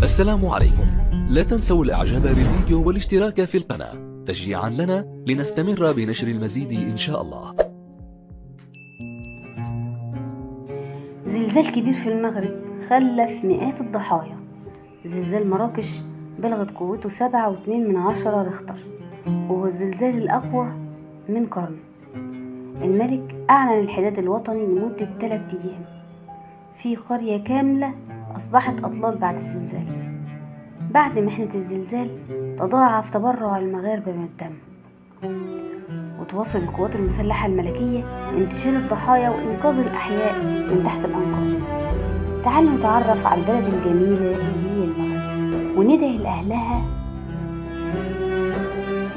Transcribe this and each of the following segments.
السلام عليكم. لا تنسوا الاعجاب بالفيديو والاشتراك في القناة تشجيعا لنا لنستمر بنشر المزيد ان شاء الله. زلزال كبير في المغرب خلف مئات الضحايا. زلزال مراكش بلغت قوته 7.2 ريختر، وهو الزلزال الأقوى من قرن. الملك أعلن الحداد الوطني لمدة 3 أيام في قرية كاملة أصبحت أطلال بعد الزلزال. بعد محنة الزلزال تضاعف تبرع المغاربة من الدم، وتواصل القوات المسلحة الملكية انتشال الضحايا وإنقاذ الأحياء من تحت الأنقاض. تعالوا نتعرف على البلد الجميلة اللي هي المغرب، وندعي لأهلها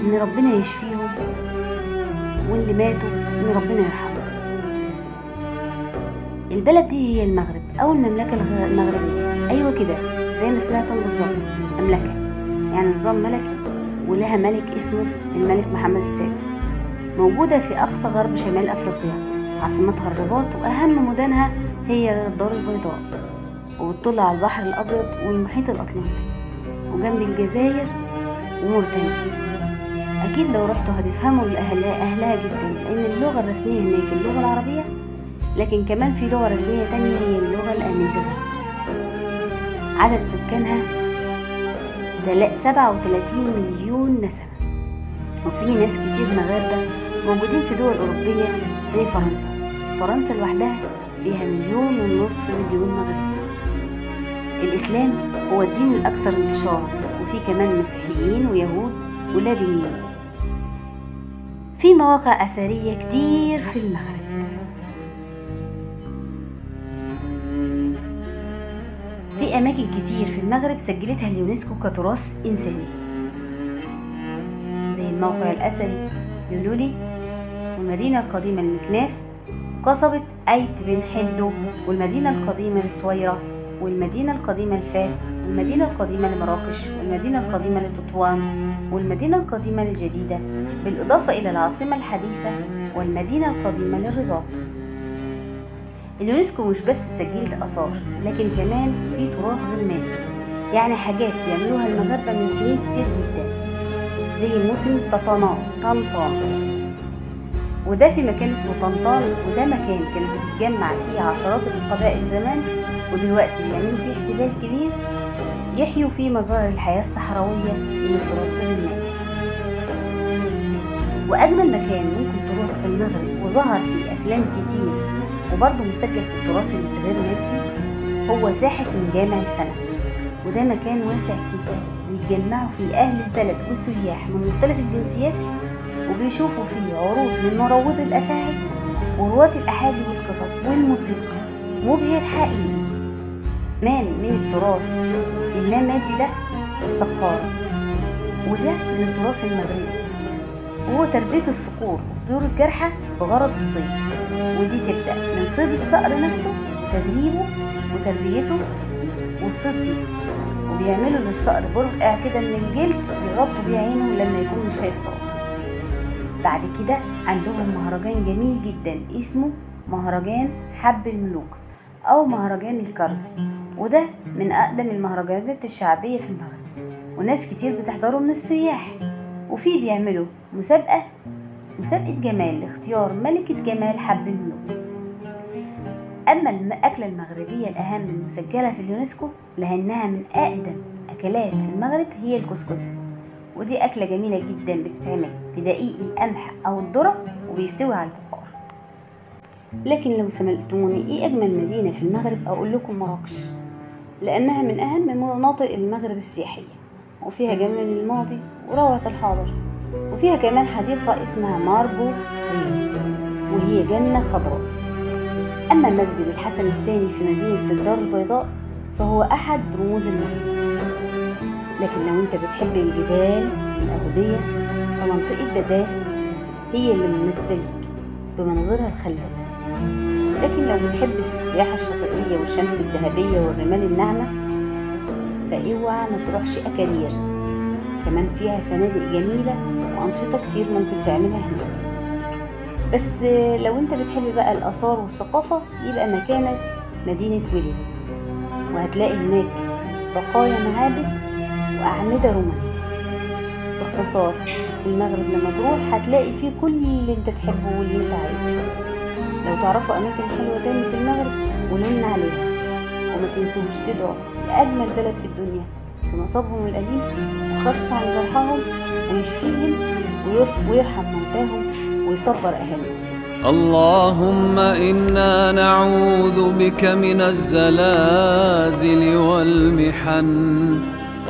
إن ربنا يشفيهم، واللي ماتوا إن ربنا يرحمهم. البلد دي هي المغرب أو المملكة المغربية. أيوة كده زي ما سمعتم بالظبط، مملكة يعني نظام ملكي، ولها ملك اسمه الملك محمد السادس. موجودة في أقصى غرب شمال أفريقيا، عاصمتها الرباط، وأهم مدنها هي الدار البيضاء، وبتطل على البحر الأبيض والمحيط الأطلنطي، وجنب الجزائر وموريتانيا. أكيد لو رحتوا هتفهموا أهلها جدا، لأن اللغة الرسمية هناك اللغة العربية، لكن كمان في لغة رسمية تانية هي اللغة الأمازيغية. عدد سكانها 37 مليون نسمة، وفي ناس كتير مغاربة موجودين في دول أوروبية زي فرنسا لوحدها فيها 1.5 مليون مغربي. الإسلام هو الدين الأكثر انتشارا، وفي كمان مسيحيين ويهود ولادينيين. في مواقع أثرية كتير في المغرب. في أماكن كتير في المغرب سجلتها اليونسكو كتراث إنساني، زي الموقع الأثري لولولي، والمدينة القديمة لمكناس، قصبة أيت بن حدو، والمدينة القديمة للصويرة، والمدينة القديمة لفاس، والمدينة القديمة لمراكش، والمدينة القديمة لتطوان، والمدينة القديمة للجديدة، بالإضافة إلى العاصمة الحديثة والمدينة القديمة للرباط. اليونسكو مش بس سجلت آثار، لكن كمان في تراث غير مادي، يعني حاجات بيعملوها المغاربة من سنين كتير جدا، زي موسم طنطان، وده في مكان اسمه طنطان، وده مكان كانت بتتجمع فيه عشرات القبائل زمان، ودلوقتي بيعملوا فيه احتفال كبير يحيوا فيه مظاهر الحياة الصحراوية من التراث غير المادي. وأجمل مكان ممكن تروح في المغرب وظهر فيه أفلام كتير وبرضه مسجل في التراث الغير مادي هو ساحة من جامع الفناء، وده مكان واسع جدا بيتجمعوا فيه أهل البلد والسياح من مختلف الجنسيات، وبيشوفوا فيه عروض من مروضي الأفاعي ورواة الأحادي والقصص والموسيقى، مبهر حقيقي. من التراث اللامادي ده السقارة، وده من التراث المغربي، وهو تربية الصقور والطيور الجارحة بغرض الصيد، ودي تبدأ من صيد الصقر نفسه وتدريبه وتربيته والصيد دي، وبيعملوا للصقر برقع كده من الجلد بيغطوا بيه عينه لما يكون مش هيصطاد. بعد كده عندهم مهرجان جميل جدا اسمه مهرجان حب الملوك أو مهرجان الكرز، وده من أقدم المهرجانات الشعبية في المغرب، وناس كتير بتحضره من السياح. وفيه بيعملوا مسابقة جمال لاختيار ملكة جمال حب الملوك. أما الأكلة المغربية الأهم المسجلة في اليونسكو لأنها من أقدم أكلات في المغرب هي الكسكسي، ودي أكلة جميلة جدا بتتعمل بدقيق القمح أو الذرة وبيستوي على البخار. لكن لو سألتموني إيه أجمل مدينة في المغرب أقول لكم مراكش، لأنها من أهم مناطق المغرب السياحية، وفيها جمال الماضي وروعة الحاضر، وفيها كمان حديقة اسمها ماربو ريل، وهي جنة خضراء. أما المسجد الحسن الثاني في مدينة الدار البيضاء فهو أحد رموز المغرب. لكن لو أنت بتحب الجبال الأودية فمنطقة داداس هي اللي مناسبة ليك بمناظرها الخلابة. لكن لو بتحب السياحة الشاطئية والشمس الذهبية والرمال الناعمة فاوعى ما تروحش أكادير، كمان فيها فنادق جميلة وأنشطة كتير ممكن تعملها هناك. بس لو انت بتحب بقى الآثار والثقافة يبقى مكانك مدينة ويلي، وهتلاقي هناك بقايا معابد وأعمدة رومانية. باختصار، المغرب لما تروح هتلاقي فيه كل اللي انت تحبه واللي انت عايزه. لو تعرفوا أماكن حلوة تاني في المغرب قولولنا عليها، وما تنسوش تدعوا لأجمل بلد في الدنيا بمصابهم القديم وخفف عن جرحهم ويشفيهم ويرحم موتاهم ويصبر أهلهم. اللهم إنا نعوذ بك من الزلازل والمحن،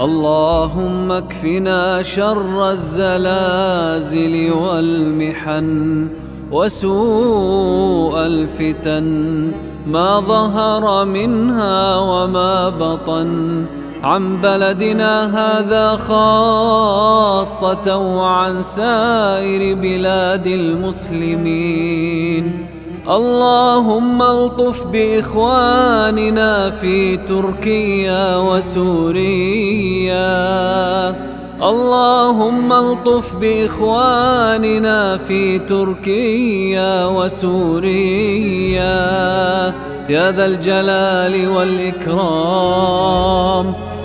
اللهم اكفنا شر الزلازل والمحن وسوء الفتن ما ظهر منها وما بطن، عن بلدنا هذا خاصة وعن سائر بلاد المسلمين. اللهم الطف بإخواننا في تركيا وسوريا، اللهم الطف بإخواننا في تركيا وسوريا يا ذا الجلال والإكرام.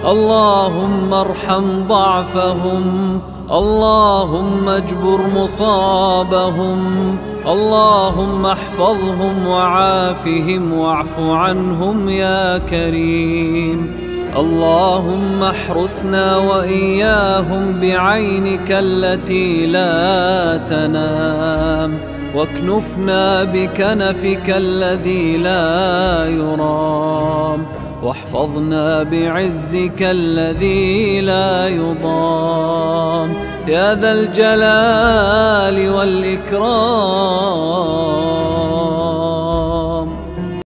اللهم ارحم ضعفهم، اللهم اجبر مصابهم، اللهم احفظهم وعافهم واعف عنهم يا كريم. اللهم احرسنا وإياهم بعينك التي لا تنام، واكنفنا بكنفك الذي لا يرام، واحفظنا بعزك الذي لا يضام يا ذا الجلال والإكرام.